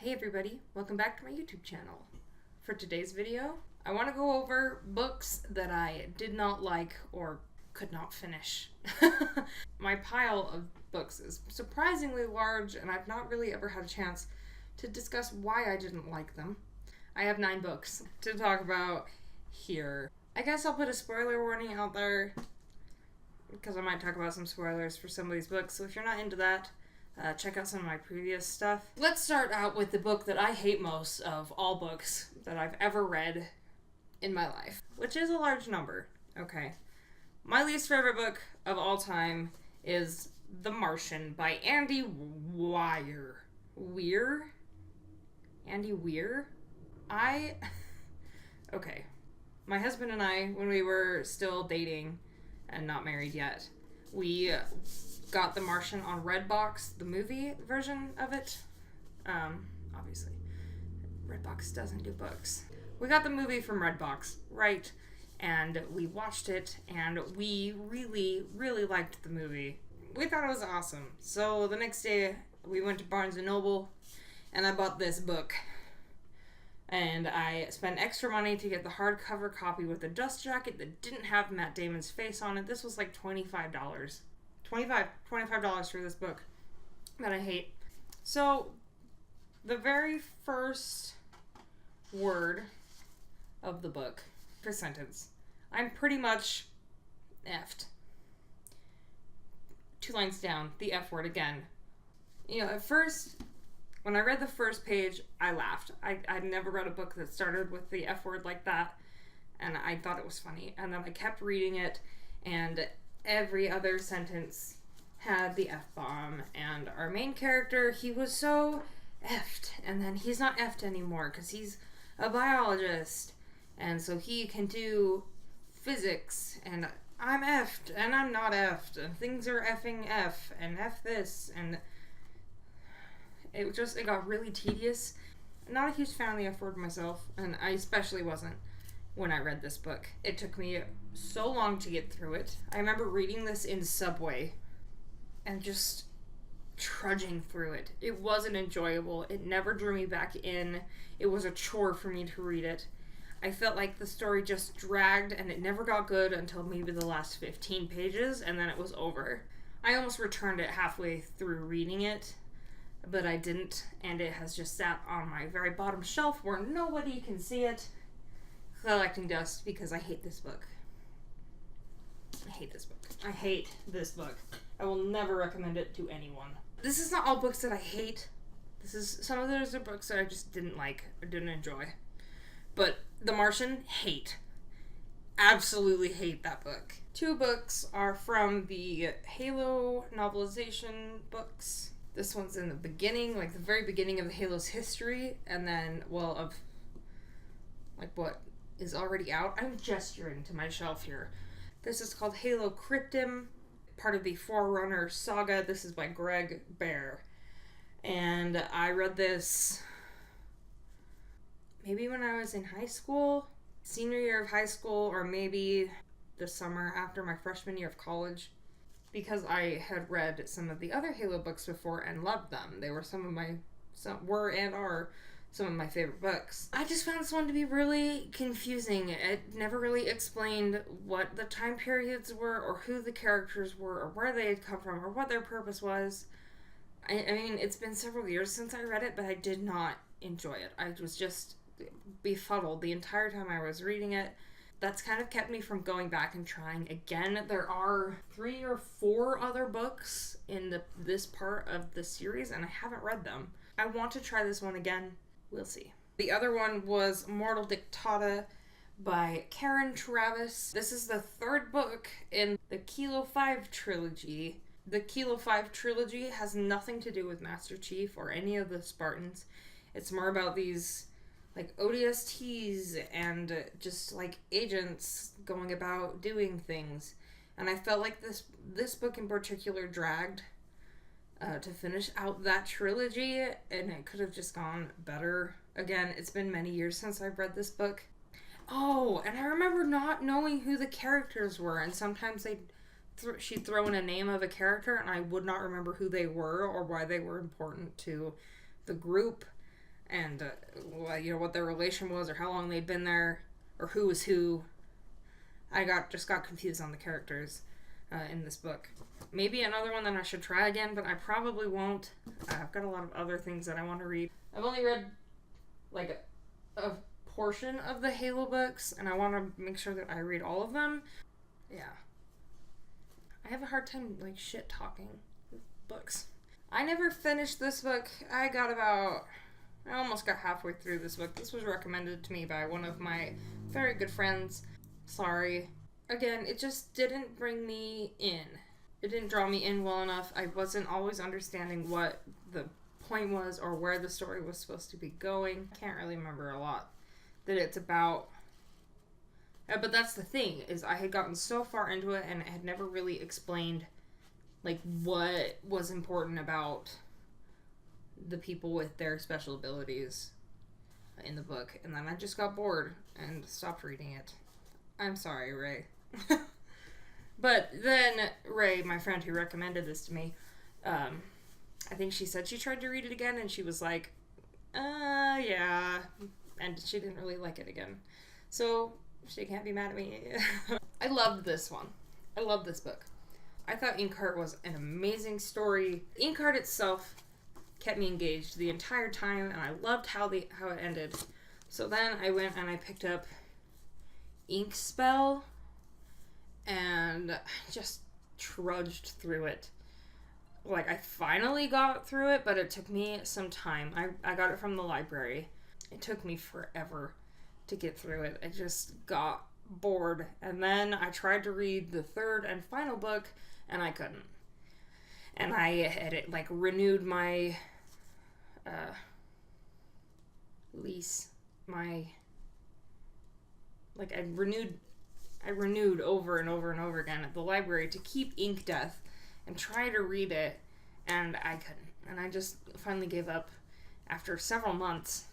Hey everybody, welcome back to my YouTube channel. For today's video, I want to go over books that I did not like or could not finish. My pile of books is surprisingly large and I've not really ever had a chance to discuss why I didn't like them. I have 9 books to talk about here. I guess I'll put a spoiler warning out there because I might talk about some spoilers for some of these books, so if you're not into that, check out some of my previous stuff. Let's start out with the book that I hate most of all books that I've ever read in my life, which is a large number. Okay. My least favorite book of all time is The Martian by Andy Weir. Weir? Andy Weir? Okay. My husband and I, when we were still dating and not married yet, we got The Martian on Redbox, the movie version of it. Obviously, Redbox doesn't do books. We got the movie from Redbox, right? And we watched it, and we really, really liked the movie. We thought it was awesome. So the next day, we went to Barnes & Noble, and I bought this book. And I spent extra money to get the hardcover copy with a dust jacket that didn't have Matt Damon's face on it. This was like $25. $25 for this book that I hate. So, the very first word of the book, first sentence, I'm pretty much effed. 2 lines down, the F word again. You know, at first, when I read the first page, I laughed. I'd never read a book that started with the F word like that, and I thought it was funny. And then I kept reading it, and every other sentence had the F-bomb, and our main character, he was so effed, and then he's not effed anymore because he's a biologist, and so he can do physics, and I'm effed, and I'm not effed, and things are effing F, and F this, and it got really tedious. Not a huge fan of the F word myself, and I especially wasn't when I read this book. It took me so long to get through it. I remember reading this in Subway and just trudging through it. It wasn't enjoyable. It never drew me back in. It was a chore for me to read it. I felt like the story just dragged and it never got good until maybe the last 15 pages, and then it was over. I almost returned it halfway through reading it, but I didn't, and it has just sat on my very bottom shelf where nobody can see it, collecting dust, because I hate this book. I hate this book. I hate this book. I will never recommend it to anyone. This is not all books that I hate. Some of those are books that I just didn't like or didn't enjoy. But The Martian, hate. Absolutely hate that book. 2 books are from the Halo novelization books. This one's in the beginning, like the very beginning of Halo's history, and then, of what is already out. I'm gesturing to my shelf here. This is called Halo Cryptum, part of the Forerunner saga. This is by Greg Bear. And I read this maybe when I was in high school, senior year of high school, or maybe the summer after my freshman year of college, because I had read some of the other Halo books before and loved them. They were some of my favorite books. I just found this one to be really confusing. It never really explained what the time periods were, or who the characters were, or where they had come from, or what their purpose was. I mean, it's been several years since I read it, but I did not enjoy it. I was just befuddled the entire time I was reading it. That's kind of kept me from going back and trying again. There are 3 or 4 other books in this part of the series, and I haven't read them. I want to try this one again. We'll see. The other one was Mortal Dictata by Karen Travis. This is the 3rd book in the Kilo 5 trilogy. The Kilo 5 trilogy has nothing to do with Master Chief or any of the Spartans. It's more about these ODSTs and just agents going about doing things. And I felt like this book in particular dragged to finish out that trilogy, and it could have just gone better. Again, it's been many years since I've read this book. Oh, and I remember not knowing who the characters were, and sometimes she'd throw in a name of a character, and I would not remember who they were or why they were important to the group. and what their relation was, or how long they'd been there, or who was who. I just got confused on the characters in this book. Maybe another one that I should try again, but I probably won't. I've got a lot of other things that I want to read. I've only read like a portion of the Halo books, and I want to make sure that I read all of them. Yeah. I have a hard time like shit talking with books. I never finished this book. I almost got halfway through this book. This was recommended to me by one of my very good friends. Sorry. Again, it just didn't bring me in. It didn't draw me in well enough. I wasn't always understanding what the point was or where the story was supposed to be going. I can't really remember a lot that it's about. But that's the thing, is I had gotten so far into it and it had never really explained like what was important about the people with their special abilities in the book. And then I just got bored and stopped reading it. I'm sorry, Ray. But then Ray, my friend who recommended this to me, I think she said she tried to read it again and she was like, yeah. And she didn't really like it again. So she can't be mad at me. I loved this one. I love this book. I thought Inkheart was an amazing story. Inkheart itself kept me engaged the entire time, and I loved how it ended. So then I went and I picked up Inkspell, and I just trudged through it. Like, I finally got through it, but it took me some time. I got it from the library. It took me forever to get through it. I just got bored. And then I tried to read the third and final book, and I couldn't. And I had renewed my lease. I renewed over and over and over again at the library to keep Inkdeath and try to read it, and I couldn't. And I just finally gave up. After several months,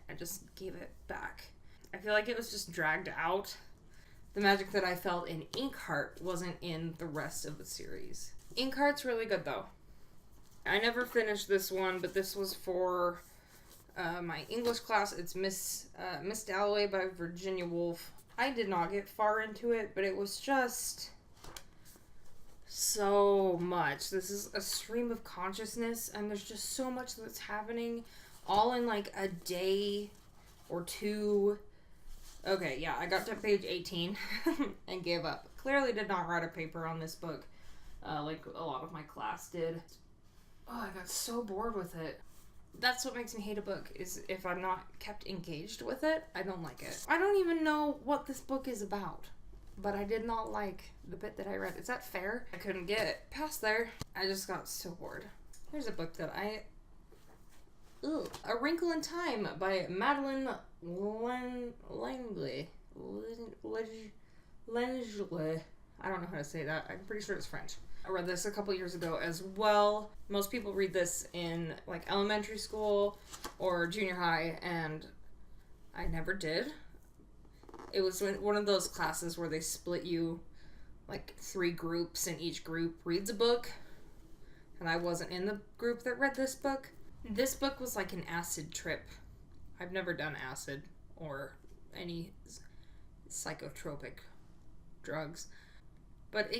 I just gave it back. I feel like it was just dragged out. The magic that I felt in Inkheart wasn't in the rest of the series. Inkheart's really good, though. I never finished this one, but this was for my English class. It's Miss Dalloway by Virginia Woolf. I did not get far into it, but it was just so much. This is a stream of consciousness, and there's just so much that's happening all in like a day or two. Okay, yeah, I got to page 18 and gave up. Clearly did not write a paper on this book like a lot of my class did. Oh, I got so bored with it. That's what makes me hate a book, is if I'm not kept engaged with it, I don't like it. I don't even know what this book is about, but I did not like the bit that I read. Is that fair? I couldn't get past there. I just got so bored. There's a book that A Wrinkle in Time by Madeleine Langley. I don't know how to say that. I'm pretty sure it's French. I read this a couple years ago as well. Most people read this in like elementary school or junior high, and I never did. It was one of those classes where they split you like 3 groups, and each group reads a book, and I wasn't in the group that read this book. This book was like an acid trip. I've never done acid or any psychotropic drugs. But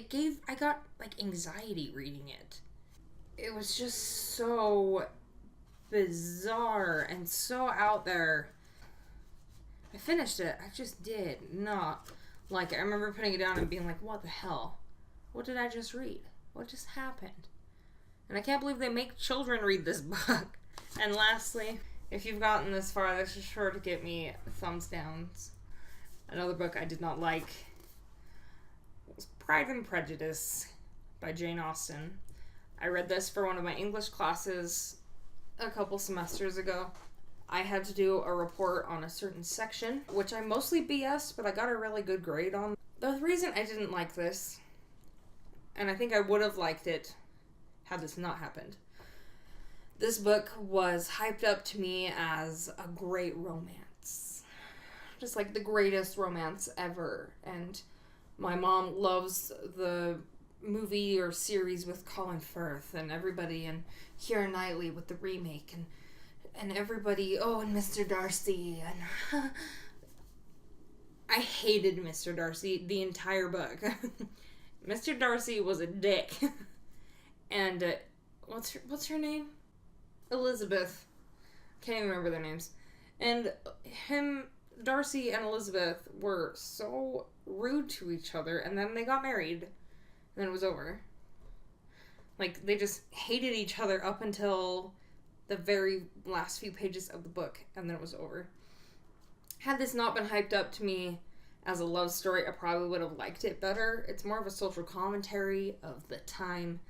I got like anxiety reading it. It was just so bizarre and so out there. I finished it. I just did not like it. I remember putting it down and being like, what the hell? What did I just read? What just happened? And I can't believe they make children read this book. And lastly, if you've gotten this far, this is sure to get me thumbs downs. Another book I did not like was Pride and Prejudice by Jane Austen. I read this for one of my English classes a couple semesters ago. I had to do a report on a certain section, which I mostly BS'd, but I got a really good grade on. The reason I didn't like this, and I think I would have liked it had this not happened, this book was hyped up to me as a great romance. Just like the greatest romance ever. And my mom loves the movie or series with Colin Firth and everybody, and Keira Knightley with the remake. And And everybody, oh, and Mr. Darcy, and I hated Mr. Darcy the entire book. Mr. Darcy was a dick. And, what's her name? Elizabeth. Can't even remember their names. And Darcy and Elizabeth were so rude to each other, and then they got married, and then it was over. Like, they just hated each other up until the very last few pages of the book, and then it was over. Had this not been hyped up to me as a love story, I probably would have liked it better. It's more of a social commentary of the time.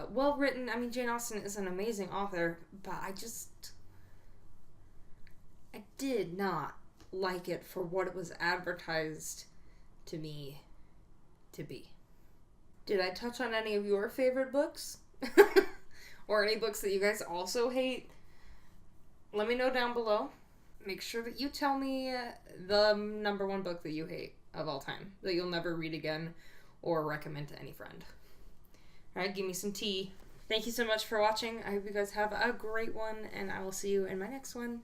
Well written. I mean, Jane Austen is an amazing author, but I did not like it for what it was advertised to me to be. Did I touch on any of your favorite books? Or any books that you guys also hate? Let me know down below. Make sure that you tell me the number one book that you hate of all time, that you'll never read again or recommend to any friend. Alright, give me some tea. Thank you so much for watching. I hope you guys have a great one, and I will see you in my next one.